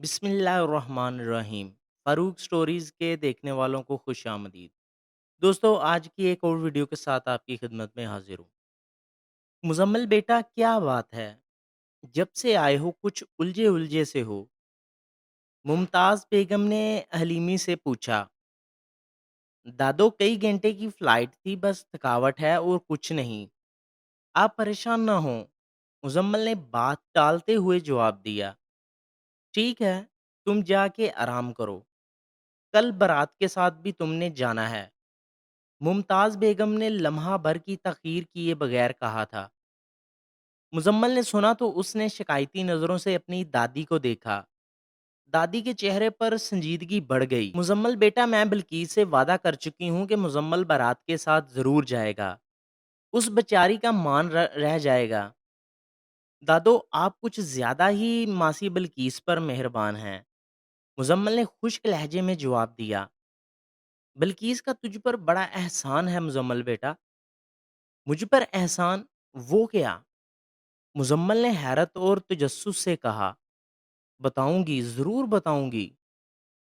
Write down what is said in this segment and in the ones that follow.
बिस्मिल्लाहिर्रहमानिर्रहीम। फ़ारूक स्टोरीज़ के देखने वालों को खुश आमदीद। दोस्तों, आज की एक और वीडियो के साथ आपकी खिदमत में हाज़िर हूँ। मुज़म्मिल बेटा, क्या बात है? जब से आए हो कुछ उलझे-उलझे से हो। मुमताज़ बेगम ने हलीमी से पूछा। दादो, कई घंटे की फ़्लाइट थी, बस थकावट है और कुछ नहीं। आप परेशान ना हों। मुज़म्मिल ने बात टालते हुए जवाब दिया। ठीक है, तुम जाके आराम करो। कल बारात के साथ भी तुमने जाना है। मुमताज़ बेगम ने लम्हा भर की तख़ीर किए बगैर कहा था। मुज़म्मिल ने सुना तो उसने शिकायती नज़रों से अपनी दादी को देखा। दादी के चेहरे पर संजीदगी बढ़ गई। मुज़म्मिल बेटा, मैं बल्कीस से वादा कर चुकी हूँ कि मुज़म्मिल बारात के साथ ज़रूर जाएगा। उस बेचारी का मान रह जाएगा। दादो, आप कुछ ज़्यादा ही मासी बल्कीस पर मेहरबान हैं। मुज़म्मिल ने खुश्क लहजे में जवाब दिया। बल्कीस का तुझ पर बड़ा एहसान है मुज़म्मिल बेटा। मुझ पर एहसान? वो क्या? मुज़म्मिल ने हैरत और तजस्सुस से कहा। बताऊँगी, ज़रूर बताऊँगी,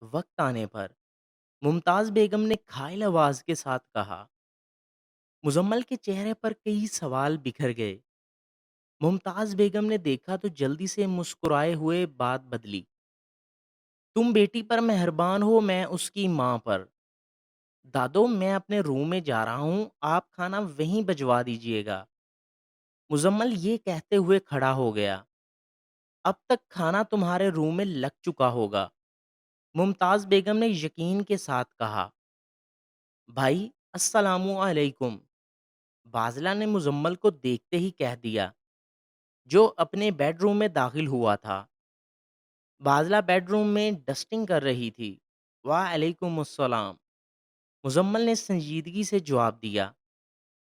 वक़्त आने पर। मुमताज़ बेगम ने खाइल आवाज़ के साथ कहा। मुज़म्मिल के चेहरे पर कई सवाल बिखर गए। मुमताज़ बेगम ने देखा तो जल्दी से मुस्कुराए हुए बात बदली। तुम बेटी पर मेहरबान हो, मैं उसकी माँ पर। दादो, मैं अपने रूम में जा रहा हूँ, आप खाना वहीं भिजवा दीजिएगा। मुज़म्मिल ये कहते हुए खड़ा हो गया। अब तक खाना तुम्हारे रूम में लग चुका होगा। मुमताज़ बेगम ने यकीन के साथ कहा। भाई, अस्सलामु अलैकुम। बाज़ला ने मुज़म्मिल को देखते ही कह दिया, जो अपने बेडरूम में दाखिल हुआ था। बाज़ला बेडरूम में डस्टिंग कर रही थी। वालेकुमुस्सलाम। मुज़म्मिल ने संजीदगी से जवाब दिया।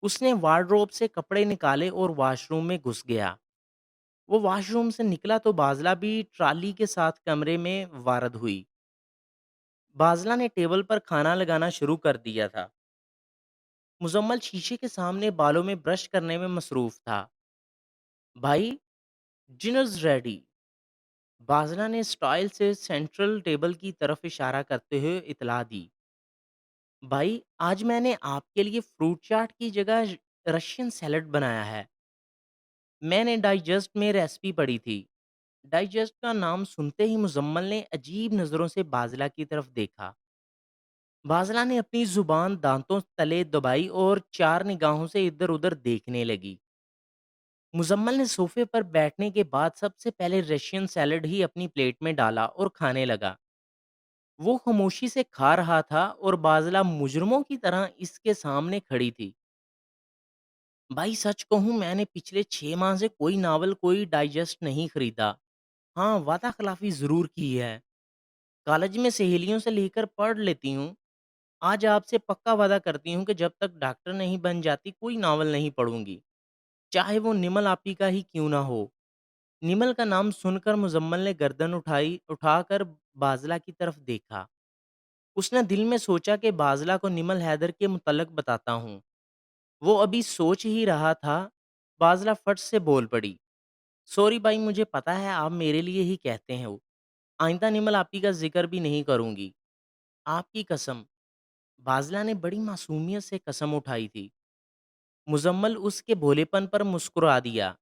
उसने वार्डरोब से कपड़े निकाले और वॉशरूम में घुस गया। वो वॉशरूम से निकला तो बाज़ला भी ट्रॉली के साथ कमरे में वारद हुई। बाज़ला ने टेबल पर खाना लगाना शुरू कर दिया था। मुज़म्मिल शीशे के सामने बालों में ब्रश करने में मसरूफ़ था। भाई, डिनर्स रेडी। बाज़ला ने स्टाइल से सेंट्रल टेबल की तरफ इशारा करते हुए इतला दी। भाई, आज मैंने आपके लिए फ्रूट चाट की जगह रशियन सैलड बनाया है। मैंने डाइजेस्ट में रेसिपी पढ़ी थी। डाइजेस्ट का नाम सुनते ही मुज़म्मिल ने अजीब नज़रों से बाज़ला की तरफ देखा। बाज़ला ने अपनी ज़ुबान दाँतों तले दबाई और चार निगाहों से इधर-उधर देखने लगी। मुज़म्मिल ने सोफ़े पर बैठने के बाद सबसे पहले रशियन सैलड ही अपनी प्लेट में डाला और खाने लगा। वो खामोशी से खा रहा था और बाज़ला मुजरिमों की तरह इसके सामने खड़ी थी। भाई, सच कहूँ, मैंने पिछले 6 माह से कोई नावल, कोई डाइजेस्ट नहीं खरीदा। हाँ, वादा खिलाफ़ी ज़रूर की है। कॉलेज में सहेलियों से लेकर पढ़ लेती हूँ। आज आपसे पक्का वादा करती हूँ कि जब तक डॉक्टर नहीं बन जाती कोई नावल नहीं पढ़ूँगी, चाहे वो निमल आपी का ही क्यों ना हो। निमल का नाम सुनकर मुज़म्मिल ने गर्दन उठाकर बाज़ला की तरफ देखा। उसने दिल में सोचा कि बाज़ला को निमल हैदर के मुतल्लिक़ बताता हूँ। वो अभी सोच ही रहा था, बाज़ला फट से बोल पड़ी। सॉरी भाई, मुझे पता है आप मेरे लिए ही कहते हो। आइंदा निमल आपी का ज़िक्र भी नहीं करूँगी। आपकी कसम। बाज़ला ने बड़ी मासूमियत से कसम उठाई थी। मुज़म्मिल उसके भोलेपन पर मुस्कुरा दिया।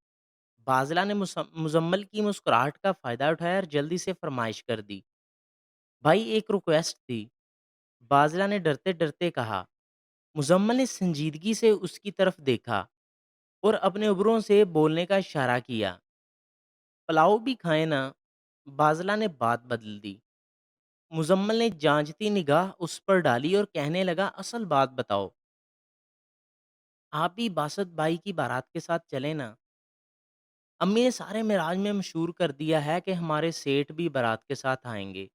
बाज़ला ने मुज़म्मिल की मुस्कुराहट का फ़ायदा उठाया और जल्दी से फ़रमाइश कर दी। भाई, एक रिक्वेस्ट थी। बाज़ला ने डरते-डरते कहा। मुज़म्मिल ने संजीदगी से उसकी तरफ देखा और अपने उबरों से बोलने का इशारा किया। पुलाव भी खाएँ ना। बाज़ला ने बात बदल दी। मुज़म्मिल ने जांचती निगाह उस पर डाली और कहने लगा, असल बात बताओ। आप भी बासत भाई की बारात के साथ चलें ना। अम्मी ने सारे मिराज में मशहूर कर दिया है कि हमारे सेठ भी बारात के साथ आएँगे।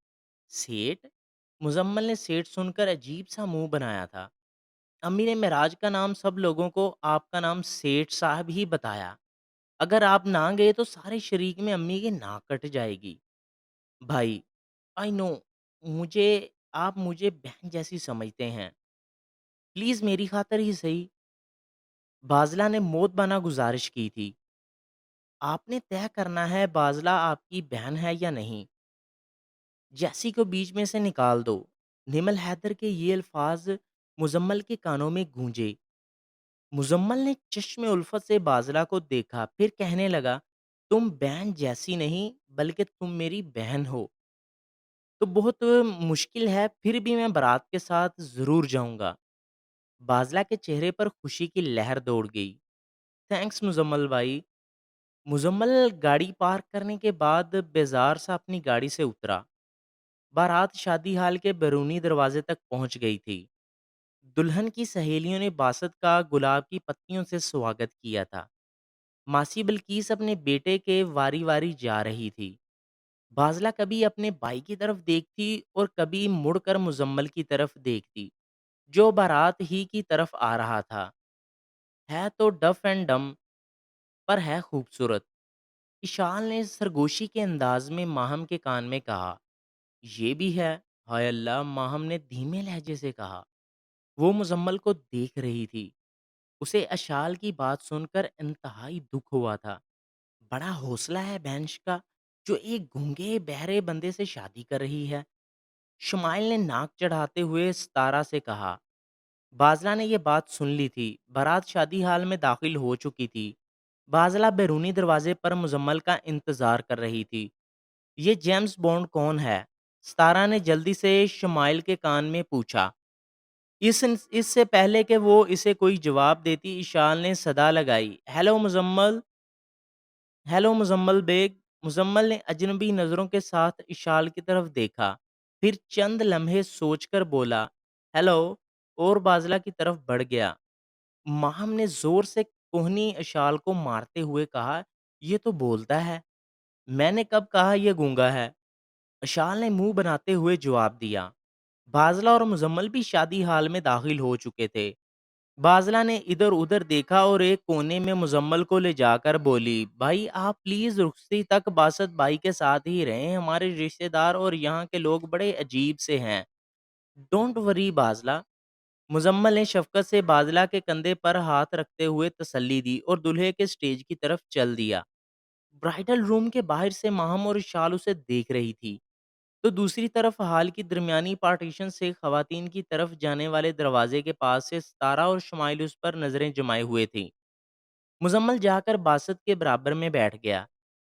सेठ? मुज़म्मिल ने सेठ सुनकर अजीब-सा मुँह बनाया था। अम्मी ने मिराज का नाम सब लोगों को आपका नाम सेठ साहब ही बताया। अगर आप ना गए तो सारे शरीक में अम्मी की नाक कट जाएगी। भाई, आई नो, मुझे आप मुझे बहन जैसी समझते हैं। प्लीज़ मेरी खातिर ही सही। बाज़ला ने मोतबाना गुज़ारिश की थी। आपने तय करना है बाज़ला आपकी बहन है या नहीं। जैसी को बीच में से निकाल दो। निमल हैदर के ये अल्फाज मुजम्मल के कानों में गूंजे। मुजम्मल ने चश्मे उल्फत से बाजला को देखा, फिर कहने लगा, तुम बहन जैसी नहीं, बल्कि तुम मेरी बहन हो। तो बहुत मुश्किल है, फिर भी मैं बारात के साथ ज़रूर जाऊँगा। बाज़ला के चेहरे पर खुशी की लहर दौड़ गई। थैंक्स मुज़म्मल भाई। मुज़म्मल गाड़ी पार्क करने के बाद बेज़ार सा अपनी गाड़ी से उतरा। बारात शादी हाल के बैरूनी दरवाजे तक पहुँच गई थी। दुल्हन की सहेलियों ने बासत का गुलाब की पत्तियों से स्वागत किया था। मासी बल्कीस अपने बेटे के वारी-वारी जा रही थी। बाज़ला कभी अपने भाई की तरफ देखती और कभी मुड़कर मुज़म्मल की तरफ देखती, जो बारात ही की तरफ आ रहा था। है तो डफ एंड डम, पर है खूबसूरत। इशाल ने सरगोशी के अंदाज में माहम के कान में कहा, ये भी है। हाय अल्लाह, माहम ने धीमे लहजे से कहा। वो मुज़म्मल को देख रही थी। उसे अशाल की बात सुनकर इंतहाई दुख हुआ था। बड़ा हौसला है बैंश का, जो एक गूंगे बहरे बंदे से शादी कर रही है। शुमाइल ने नाक चढ़ाते हुए सतारा से कहा। बाज़ला ने ये बात सुन ली थी। बारात शादी हाल में दाखिल हो चुकी थी। बाज़ला बैरूनी दरवाजे पर मुजम्मल का इंतज़ार कर रही थी। ये जेम्स बॉन्ड कौन है? सतारा ने जल्दी से शुमाइल के कान में पूछा। इससे पहले कि वो इसे कोई जवाब देती, इशाल ने सदा लगाई, हेलो मुजम्मल। हेलो मुजम्मल बेग। मुजम्मल ने अजनबी नज़रों के साथ इशाल की तरफ देखा, फिर चंद लम्हे सोचकर बोला, हेलो, और बाजला की तरफ बढ़ गया। माहम ने जोर से कोहनी इशाल को मारते हुए कहा, ये तो बोलता है। मैंने कब कहा यह गूंगा है? इशाल ने मुंह बनाते हुए जवाब दिया। बाजला और मुजम्मल भी शादी हाल में दाखिल हो चुके थे। बाज़ला ने इधर-उधर देखा और एक कोने में मुज़म्मल को ले जाकर बोली, भाई आप प्लीज़ रुखसती तक बासत भाई के साथ ही रहें, हमारे रिश्तेदार और यहाँ के लोग बड़े अजीब से हैं। Don't worry बाज़ला। मुज़म्मल ने शफ़क़त से बाज़ला के कंधे पर हाथ रखते हुए तसल्ली दी और दूल्हे के स्टेज की तरफ चल दिया। ब्राइडल रूम के बाहर से माहम और शाल उसे देख रही थी। तो दूसरी तरफ हाल की दरमियानी पार्टीशन से खवातीन की तरफ जाने वाले दरवाजे के पास से सितारा और शुमाइल उस पर नजरें जमाए हुए थी। मुजम्मल जाकर बासत के बराबर में बैठ गया।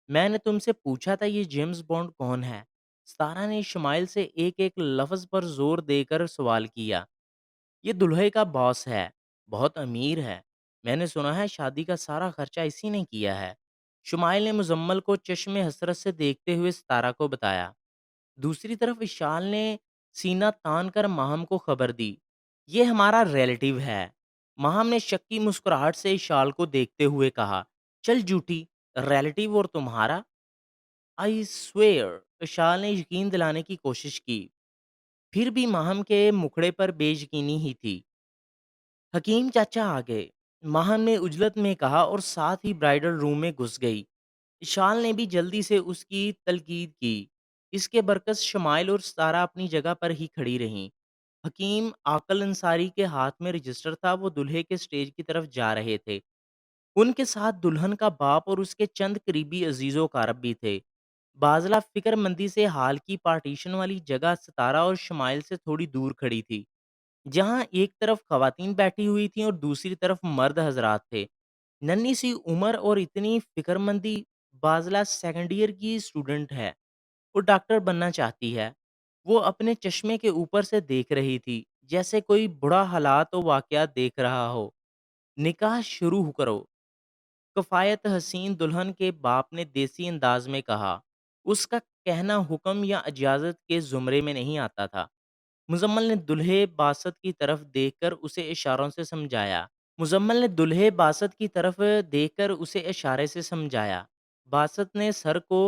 मैंने तुमसे पूछा था ये जेम्स बॉन्ड कौन है? सितारा ने शुमाइल से एक एक लफ्ज पर जोर देकर सवाल किया। ये दुल्हे का बॉस है, बहुत अमीर है। मैंने सुना है शादी का सारा खर्चा इसी ने किया है। शुमाइल ने मुजम्मल को चश्मे हसरत से देखते हुए सितारा को बताया। दूसरी तरफ विशाल ने सीना तान कर माहम को खबर दी, ये हमारा रिलेटिव है। माहम ने शक्की मुस्कुराहट से इशाल को देखते हुए कहा, चल झूठी, रिलेटिव और तुम्हारा? I swear. इशाल ने यकीन दिलाने की कोशिश की, फिर भी माहम के मुखड़े पर बेयकीनी ही थी। हकीम चाचा आ गए, माहम ने उजलत में कहा और साथ ही ब्राइडल रूम में घुस गई। इशाल ने भी जल्दी से उसकी तलकीद की। इसके बरकस शमाइल और सारा अपनी जगह पर ही खड़ी रहीं। हकीम आकल अंसारी के हाथ में रजिस्टर था, वो दूल्हे के स्टेज की तरफ जा रहे थे। उनके साथ दुल्हन का बाप और उसके चंद करीबी अजीज़ो कारब भी थे। बाजला फिक्रमंदी से हाल की पार्टीशन वाली जगह सितारा और शमाइल से थोड़ी दूर खड़ी थी, जहाँ एक तरफ खवातीन बैठी हुई थीं और दूसरी तरफ मर्द हजरात थे। नन्ही सी उम्र और इतनी फिक्रमंदी। बाजला सेकंड ईयर की स्टूडेंट है, वो डॉक्टर बनना चाहती है। वो अपने चश्मे के ऊपर से देख रही थी, जैसे कोई बुरा हालात व वाक़यात देख रहा हो। निकाह शुरू करो। कफ़ायत हसीन दुल्हन के बाप ने देसी अंदाज में कहा। उसका कहना हुक्म या इजाज़त के ज़ुमरे में नहीं आता था। मुज़म्मल ने दूल्हे बासत की तरफ देखकर उसे इशारों से समझाया। मुज़म्मल ने दूल्हे बासत की तरफ देखकर उसे इशारे से समझाया। बासत ने सर को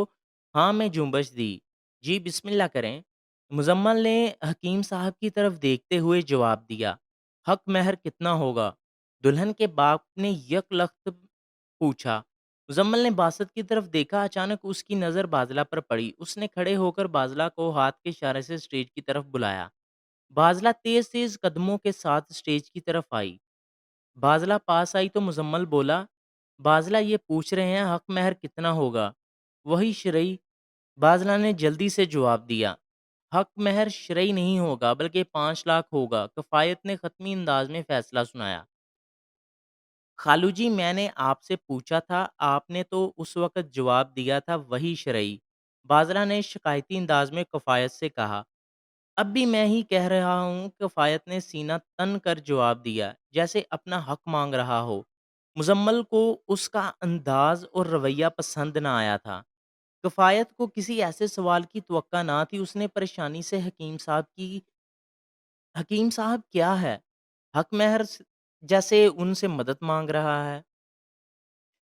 हाँ में जुम्बश दी। जी बिस्मिल्लाह करें। मुज़म्मल ने हकीम साहब की तरफ देखते हुए जवाब दिया। हक महर कितना होगा? दुल्हन के बाप ने यकलख्त पूछा। मुज़म्मल ने बासत की तरफ देखा। अचानक उसकी नज़र बाजला पर पड़ी। उसने खड़े होकर बाजला को हाथ के इशारे से स्टेज की तरफ बुलाया। बाजला तेज-तेज कदमों के साथ स्टेज की तरफ आई। बाजला पास आई तो मुजम्मल बोला, बाजला ये पूछ रहे हैं हक महर कितना होगा? वही शरई। बाजला ने जल्दी से जवाब दिया। हक महर श्रेय नहीं होगा बल्कि 5 लाख होगा। कफायत ने खत्मी अंदाज में फैसला सुनाया। खालू जी, मैंने आपसे पूछा था, आपने तो उस वक़्त जवाब दिया था वही शरई। बाज़रा ने शिकायती अंदाज़ में कफ़ायत से कहा। अब भी मैं ही कह रहा हूँ, कफ़ायत ने सीना तन कर जवाब दिया, जैसे अपना हक माँग रहा हो। मुज़म्मल को उसका अंदाज़ और रवैया पसंद ना आया था। कफ़ायत को किसी ऐसे सवाल की तवक्का ना थी, उसने परेशानी से हकीम साहब क्या है? हक महर जैसे उनसे मदद माँग रहा है।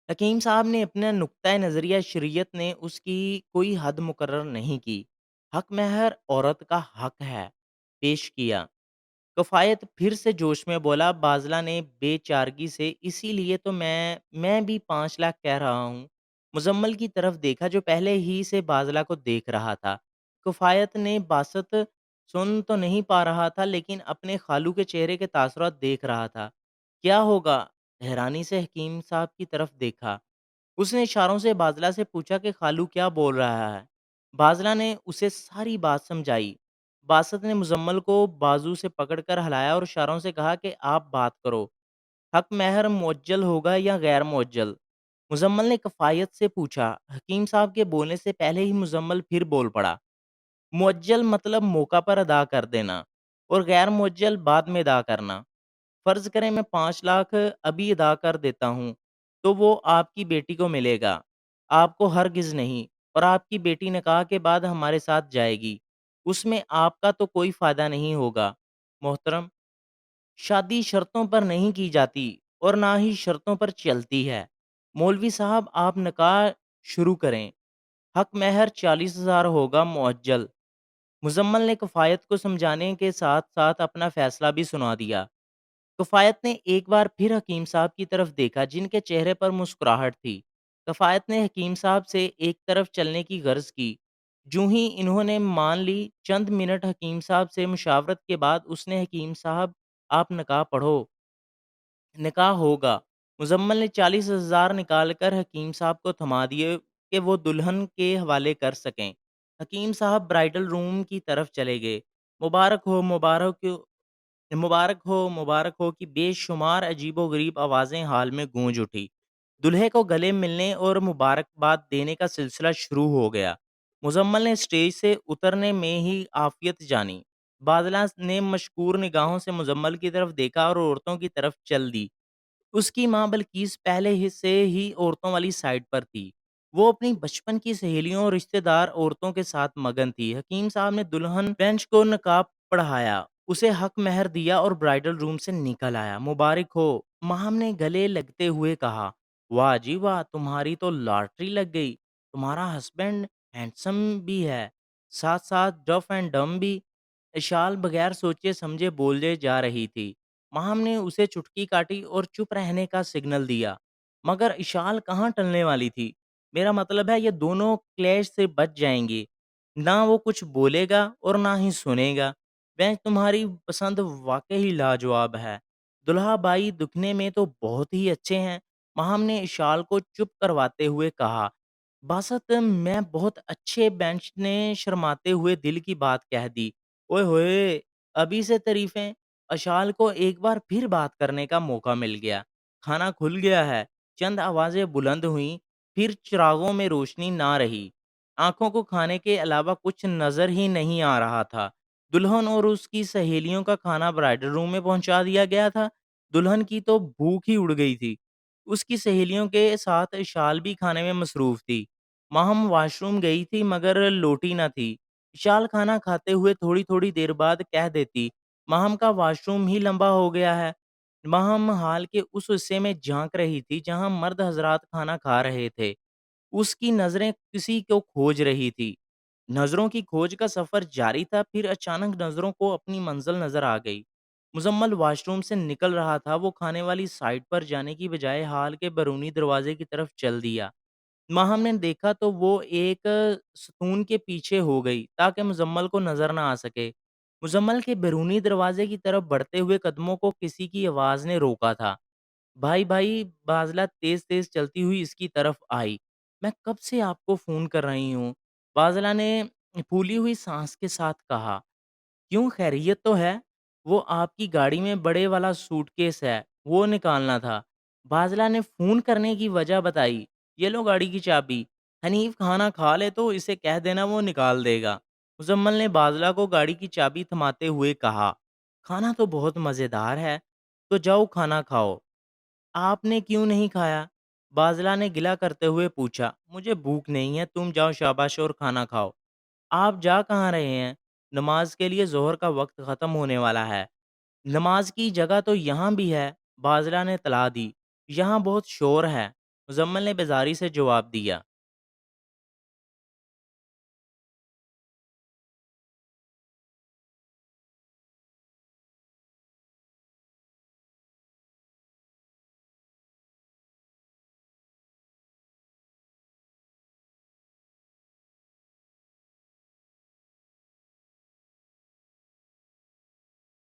हकीम साहब ने अपना नुक्ता नज़रिया शरीयत ने उसकी कोई हद मुकर्रर नहीं की। हक महर औरत का हक है, पेश किया। कफ़ायत फिर से जोश में बोला, बाज़ला ने बेचारगी से, इसीलिए तो मैं भी 5 लाख कह रहा हूँ। मुज़म्मल की तरफ देखा जो पहले ही से बाज़ला को देख रहा था। कफ़ायत ने बासत सुन तो नहीं पा रहा था लेकिन अपने खालू के चेहरे के तासुरात देख रहा था। क्या होगा? हैरानी से हकीम साहब की तरफ देखा। उसने इशारों से बाज़ला से पूछा कि खालू क्या बोल रहा है? बाज़ला ने उसे सारी बात समझाई। बासत ने मुज़म्मल को बाजू से पकड़कर हिलाया और इशारों से कहा कि आप बात करो। हक महर मुअज्जल होगा या गैर मुअज्जल? मुज़म्मल ने कफ़ायत से पूछा। हकीम साहब के बोलने से पहले ही मुज़म्मल फिर बोल पड़ा। मुअज्जल मतलब मौका पर अदा कर देना और गैर मुअज्जल बाद में अदा करना। फ़र्ज़ करें मैं 5 लाख अभी अदा कर देता हूँ, तो वो आपकी बेटी को मिलेगा, आपको हरगिज़ नहीं, और आपकी बेटी निकाह के बाद हमारे साथ जाएगी। उसमें आपका तो कोई फ़ायदा नहीं होगा। मोहतरम, शादी शर्तों पर नहीं की जाती और ना ही शर्तों पर चलती है। मौलवी साहब, आप निकाह शुरू करें। हक़ महर 40,000 होगा मुअज्जल। मुज़म्मल ने कफ़ायत को समझाने के साथ-साथ अपना फ़ैसला भी सुना दिया। कफ़ायत ने एक बार फिर हकीम साहब की तरफ देखा जिनके चेहरे पर मुस्कुराहट थी। कफ़ायत ने हकीम साहब से एक तरफ चलने की गर्ज की। जूं ही इन्होंने मान ली, चंद मिनट हकीम साहब से मुशावरत के बाद उसने, हकीम साहब आप निकाह पढ़ो, निकाह होगा। मुज़म्मल ने 40,000 निकाल कर हकीम साहब को थमा दिए कि वो दुल्हन के हवाले कर सकें। हकीम साहब ब्राइडल रूम की तरफ चले गए। मुबारक हो, मुबारक हो कि बेशुमार अजीबो-गरीब आवाज़ें हाल में गूंज उठी। दूल्हे को गले मिलने और मुबारकबाद देने का सिलसिला शुरू हो गया। मुज़म्मल ने स्टेज से उतरने में ही आफ़ियत जानी। बादला ने मशकूर निगाहों से मुज़म्मल की तरफ देखा और औरतों की तरफ चल दी। उसकी माँ बल्कीस पहले ही से ही औरतों वाली साइड पर थी। वो अपनी बचपन की सहेलियों और रिश्तेदार औरतों के साथ मगन थी। हकीम साहब ने दुल्हन बेंच को नकाब पढ़ाया, उसे हक महर दिया और ब्राइडल रूम से निकल आया। मुबारक हो, माहम ने गले लगते हुए कहा। वाह जी वाह, तुम्हारी तो लॉटरी लग गई। तुम्हारा हस्बैंड हैंडसम भी है, साथ साथ डफ एंड डम भी। इशाल बगैर सोचे समझे बोले जा रही थी। माहम ने उसे चुटकी काटी और चुप रहने का सिग्नल दिया। मगर इशाल कहाँ टलने वाली थी। मेरा मतलब है ये दोनों क्लैश से बच जाएंगे। ना वो कुछ बोलेगा और ना ही सुनेगा। बेंच तुम्हारी पसंद वाकई ही लाजवाब है। दुल्हा भाई दिखने में तो बहुत ही अच्छे हैं। माहम ने इशाल को चुप करवाते हुए कहा। बासत मैं बहुत अच्छे, बेंच ने शर्माते हुए दिल की बात कह दी। ओए होए! अभी से तारीफ़ें! अशाल को एक बार फिर बात करने का मौका मिल गया। खाना खुल गया है। चंद आवाज़ें बुलंद हुईं, फिर चिरागों में रोशनी ना रही। आँखों को खाने के अलावा कुछ नज़र ही नहीं आ रहा था। दुल्हन और उसकी सहेलियों का खाना ब्राइडल रूम में पहुँचा दिया गया था। दुल्हन की तो भूख ही उड़ गई थी। उसकी सहेलियों के साथ इशाल भी खाने में मसरूफ़ थी। माहम वॉशरूम गई थी मगर लौटी न थी। विशाल खाना खाते हुए थोड़ी-थोड़ी देर बाद कह देती, माहम का वॉशरूम ही लंबा हो गया है। माहम हाल के उस हिस्से में झाँक रही थी जहाँ मर्द हज़रात खाना खा रहे थे। उसकी नज़रें किसी को खोज रही थी। नज़रों की खोज का सफ़र जारी था, फिर अचानक नज़रों को अपनी मंज़िल नज़र आ गई। मुज़म्मल वॉशरूम से निकल रहा था, वो खाने वाली साइड पर जाने की बजाय हाल के बैरूनी दरवाज़े की तरफ चल दिया। माहम ने देखा तो वो एक सतून के पीछे हो गई ताकि मुजम्मल को नजर ना आ सके। मुजम्मल के बैरूनी दरवाजे की तरफ बढ़ते हुए कदमों को किसी की आवाज ने रोका था। भाई भाई, बाजला तेज तेज चलती हुई इसकी तरफ आई। मैं कब से आपको फोन कर रही हूँ। बाजला ने फूली हुई साँस के साथ कहा, "क्यों खैरियत तो है?" "वो आपकी गाड़ी में बड़े वाला सूटकेस है, वो निकालना था।" बाज़ला ने फ़ोन करने की वजह बताई, "ये लो गाड़ी की चाबी, हनीफ़ खाना खा ले तो इसे कह देना वो निकाल देगा।" मुज़म्मल ने बाज़ला को गाड़ी की चाबी थमाते हुए कहा, "खाना तो बहुत मज़ेदार है, तो जाओ खाना खाओ।" "आपने क्यों नहीं खाया?" बाज़ला ने गिला करते हुए पूछा, "मुझे भूख नहीं है, तुम जाओ शाबाश और खाना खाओ।" "आप जा कहाँ रहे हैं?" "नमाज़ के लिए ज़ोहर का वक़्त ख़त्म होने वाला है।" "नमाज़ की जगह तो यहाँ भी है," बाज़ला ने इत्तला दी। "यहाँ बहुत शोर है," मुज़म्मल ने बेज़ारी से जवाब दिया।